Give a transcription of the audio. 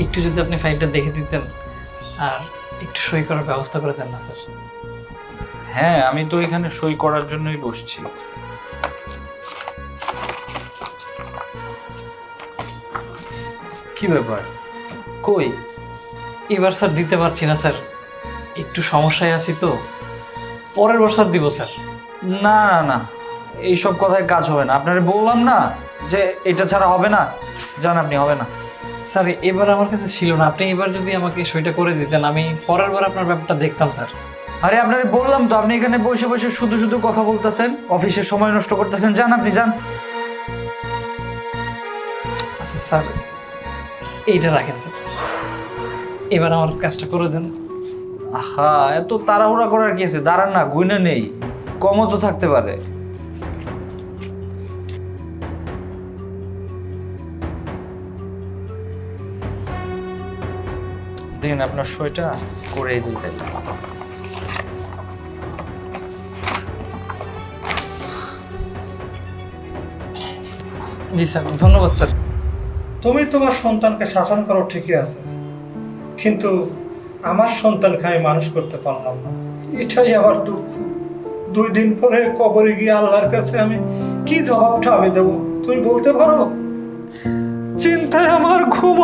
একটু যদি আপনি ফাইলটা দেখে দিতেন আর একটু সই করার ব্যবস্থা করে দেন না স্যার। হ্যাঁ, আমি তো এখানে সই করার জন্যই বসছি। কি ব্যাপার, কই? এবার স্যার দিতে পারছি না স্যার, একটু সমস্যায় আছি তো, পরের বার স্যার দিব স্যার। না না না, এইসব কথায় কাজ হবে না। আপনারে বললাম না যে এটা ছাড়া হবে না। জান আপনি, হবে না। স্যার এবার আমার কাছে ছিল না, আপনি এবার যদি আমাকে সইটা করে দিতেন আমি পরের বার আপনার ব্যাপারটা দেখতাম স্যার। আরে আপনারে বললাম তো, আপনি এখানে বসে বসে শুধু শুধু কথা বলতেছেন, অফিসের সময় নষ্ট করতেছেন। যান আপনি, যান। আচ্ছা স্যার, এইটা রাখেন স্যার, এবার আমার কাজটা করে দেন। আহা, এত তাড়াহুড়া করার কি আছে? দাঁড়ান না, গুইনা নেই, কমও তো থাকতে পারে। দিন আপনার সইটা, করেই দিই তাই। জি স্যার, ধন্যবাদ স্যার। তুমি তোমার সন্তানকে শাসন করো ঠিকই আছে, কিন্তু আমার সন্তানকে আমি মানুষ করতে পারলাম না, এটাই আবার দুঃখ। 2 দিন পরে কবরে গিয়ে আল্লাহর কাছে আমি কি জবাবটা আমি দেবো তুমি বলতে পারো? চিন্তায় আমার ঘুম